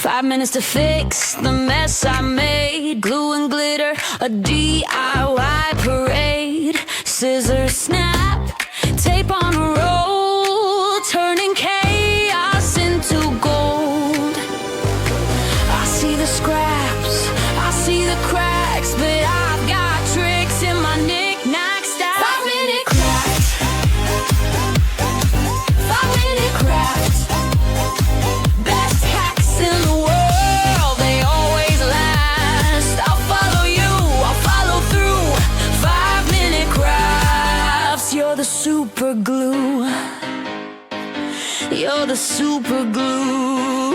5 minutes to fix the mess I made. Glue and glitter, a DIY parade. Scissors snap, tape on a roll, turning chaos into gold. I see the scraps, I see the cracks, but I've got tricks in my knick-knack stack. 5-minute crafts, 5-minute crafts. Best hacks in the world, they always last. I'll follow you, I'll follow through. 5-minute crafts, you're the super glue. You're the super glue.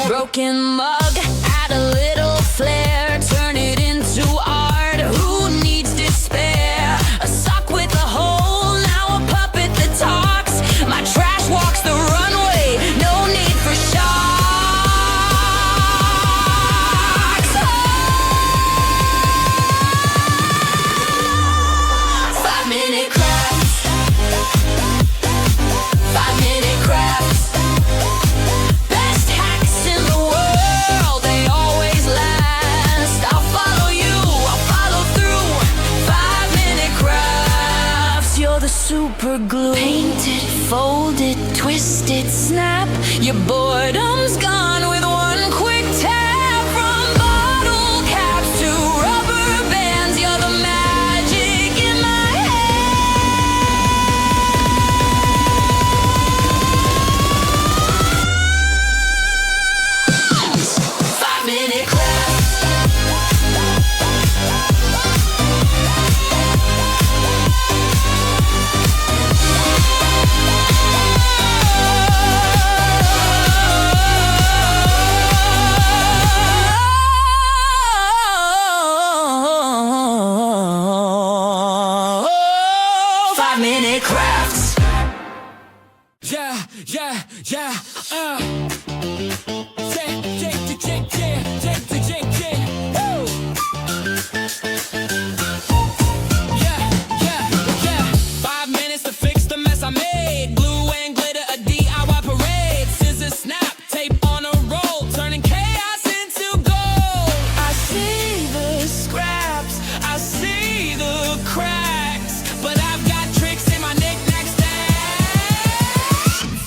Broken mug, add a little flair, turn it into art. Who needs despair? A sock with a hole, now a puppet that talks. My trash walks the runway, no need for shocks. 5-minute crafts, 5-minute crafts. Best hacks in the world, they always last. I'll follow you, I'll follow through. 5-minute crafts, you're the super glue. Painted, folded, twisted, snap. Your boredom's gone with one quick tap. From bottle caps to rubber bands, you're the magic in my hands. 5-minute crafts. 5-minute crafts. Yeah, yeah, yeah, Woo! Yeah, yeah, yeah. 5 minutes to fix the mess I made. Glue and glitter, a DIY parade. Scissors snap, tape on a roll, turning chaos into gold. I see the scraps, I see the cracks, but I've got tricks in my knick-knack stack.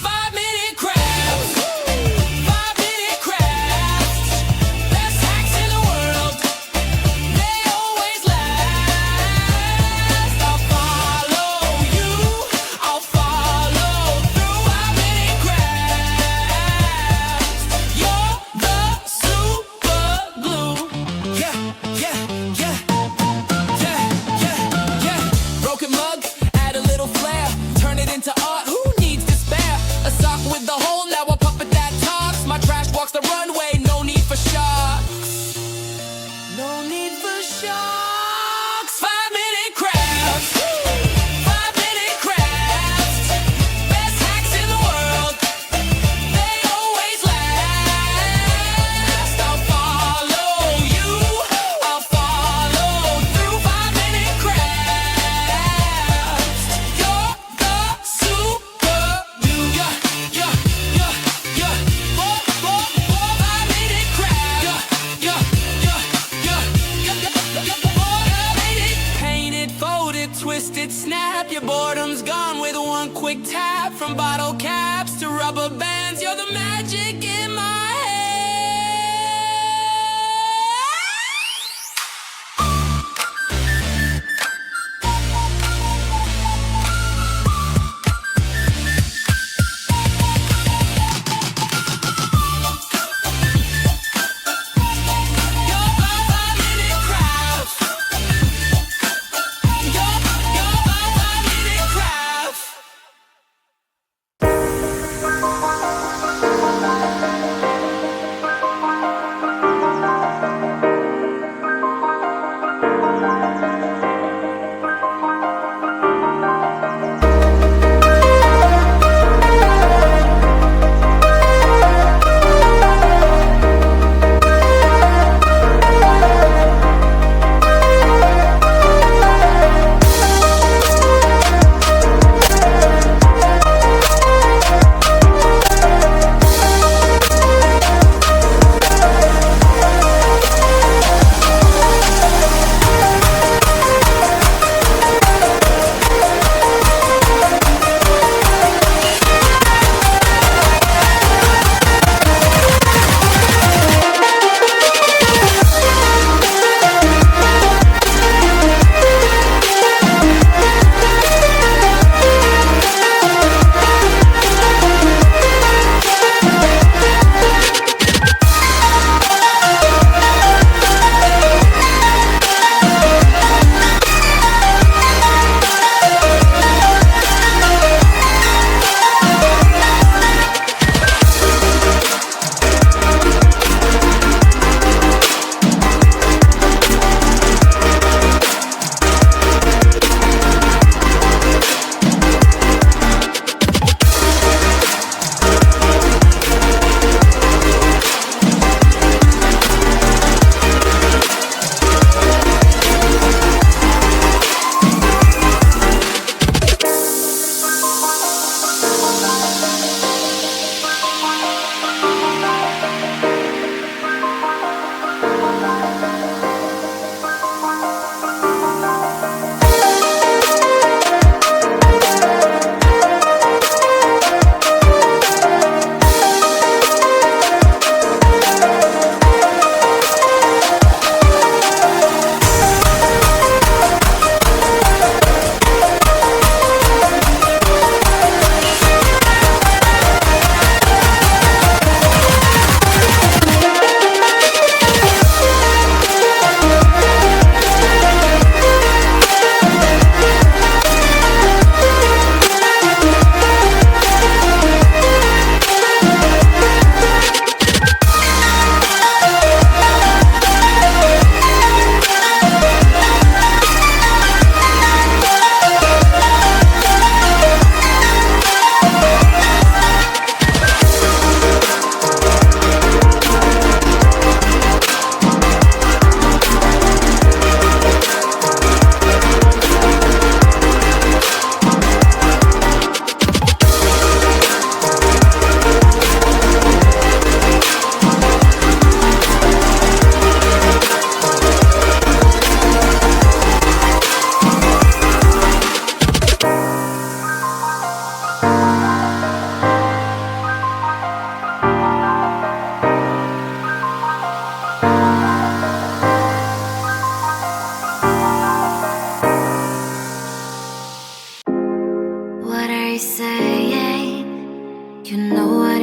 5-minute crafts, 5-minute crafts. Best hacks in the world, they always last. I'll follow you, I'll follow through. 5-minute crafts, you're the super glue. Yeah, yeah, yeah, yeah, yeah, yeah. Broken mug, add a little flair, turn it into art. Who needs despair? A sock with the hole, now a puppet that talks. My trash walks the runway, no need for shocks. No need for shocks. 5-minute crafts, 5-minute crafts. Best hacks in the world, they always last. I'll follow you, I'll follow through. 5-minute crafts, you're the super glue. Yeah, yeah, yeah, yeah. 5-minute crafts. Yeah, yeah, yeah, yeah, yeah. 5-minute. Painted, folded, twisted, snap. Your boredom's gone with one quick tap. From bottle caps to rubber bands, you're the magic in my You're 5-minute crafts. You're 5-minute crafts.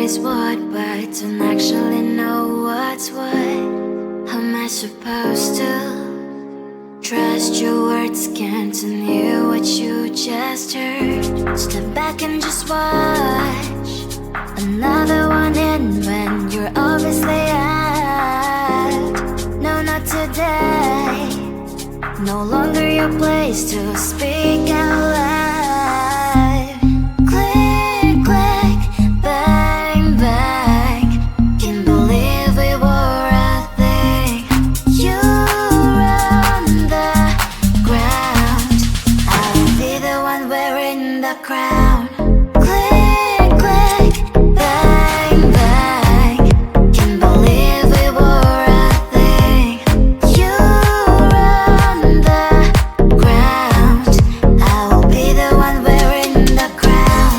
is what, but don't actually know what's what. How am I supposed to trust your words? Can't hear what you just heard. Step back and just watch another one in when you're obviously out. No, not today. No longer your place to speak out loud. Click, click, bang, bang. Can't believe we were a thing. You run the ground. I'll be the one wearing the crown. Click, click, bang, bang. Can't believe we were a thing. You run the ground. I will be the one wearing the crown.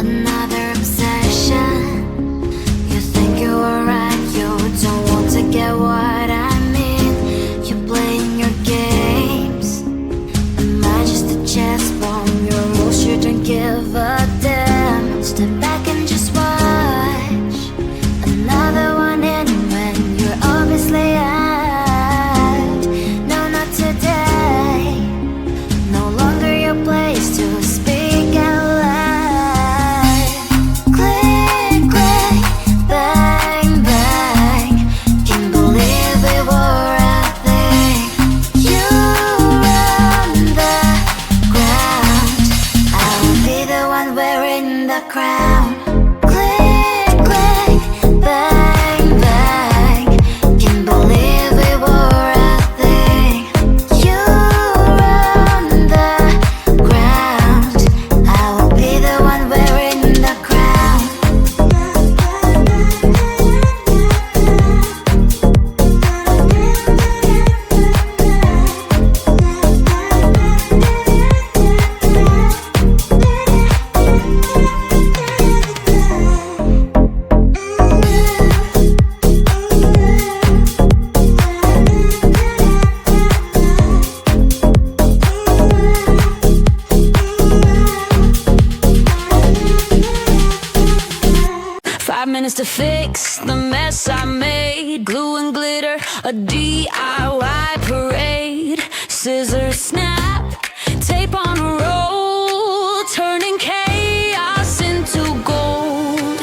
Another obsession. You think you are right, you don't want to get what I mean. You're playing your games. Am I just a chess pawn? Your rules you don't give a damn. Step back and just watch another one in when you're obviously out. No, not today. No longer your place to speak out loud. Click, click, bang, bang. Can't believe we were a thing. You run the ground. I will be the one wearing the crown. Click, click, bang, bang. Can't believe we were a thing. You run the ground. I will be the one wearing the crown. Five minutes to fix the mess I made. Glue and glitter, a DIY parade. Scissors snap, tape on a roll, turning chaos into gold.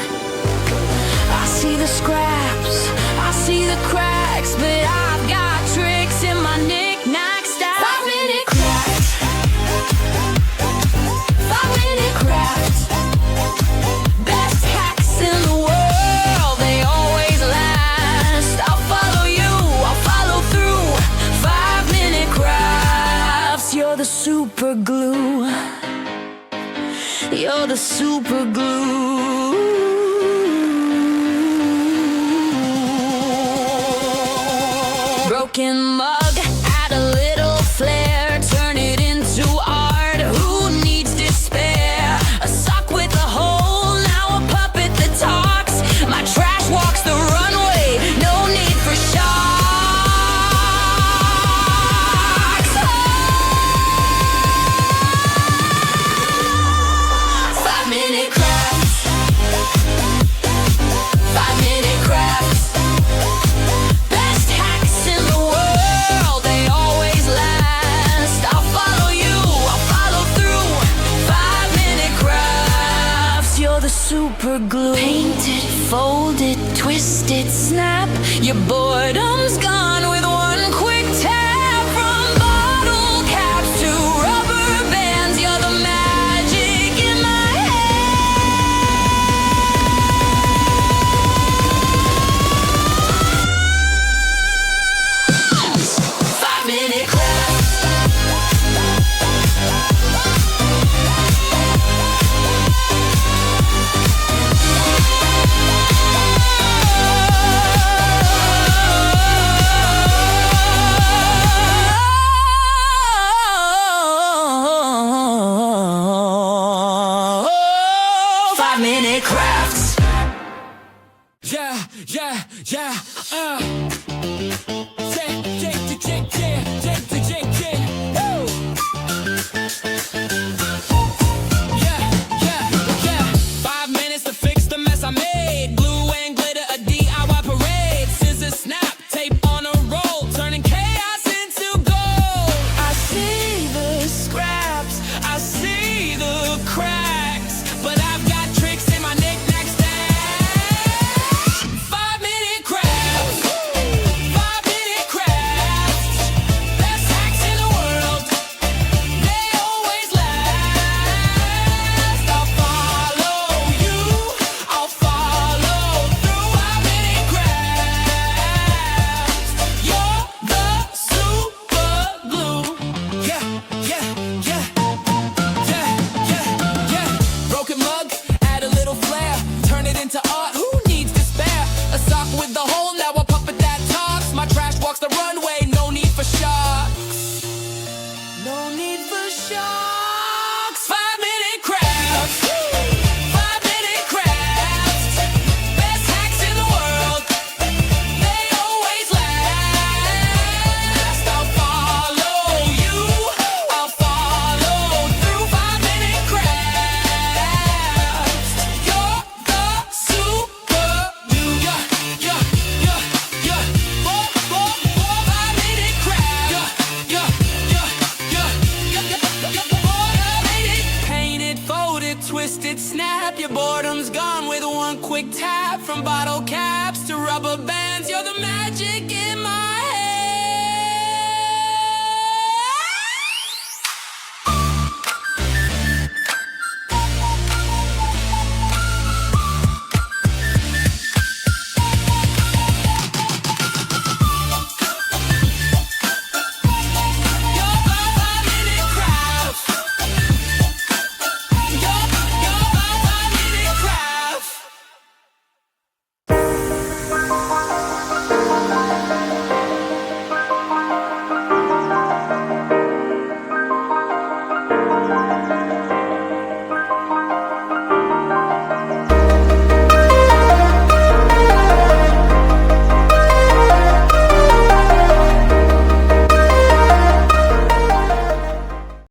I see the scraps, I see the cracks, but I've got tricks in my knick-knack stack. 5-minute crafts, 5-minute crafts. Best hacks in the world, they always last. I'll follow you, I'll follow through. 5-minute crafts. You're the super glue. You're the super glue. Broken mug, add a little flair, turn it into art. Who needs despair? A sock with a hole, now a puppet that talks. My trash walks the runway, no need for shocks. 5-minute crafts, 5-minute crafts. Best hacks in the world, they always last. I'll follow you, I'll follow through. 5-minute crafts. You're the super glue. Painted, folded, twisted, snap. Your boredom's gone with one quick tap. From bottle caps to rubber bands, you're the magic in my head. minute crafts. Yeah, yeah, yeah, Check, check, check, check, check, check, check, woo! Yeah, yeah, yeah. 5 minutes to fix the mess I made. Glue and glitter, a DIY parade. Scissors, snap, tape on a roll, turning chaos into gold. I see the scraps, I see the cracks, but I've got tricks in my knick-knack stash. 5-minute crafts, 5-minute crafts, best hacks in the world, they always last. I'll follow you, I'll follow through. 5-minute crafts, you're the super glue. Yeah, yeah, yeah, yeah, yeah, yeah. Broken mug, add a little flair, turn it into art. Who needs despair? A sock with the hole, now a puppet that talks. My trash walks the runway, no need for sharks. No need for sharks. 5-minute crafts, 5-minute crafts, best hacks in the world, they always last. I'll follow you, I'll follow through. 5-minute crafts, you're the super glue. Yeah, yeah, yeah, yeah. 5-minute crafts. Yeah, yeah, yeah, yeah, yeah, yeah. 5-minute painted, folded, twisted, snap. Your boredom's gone with one quick tap. From bottle caps to rubber bands, you're the magic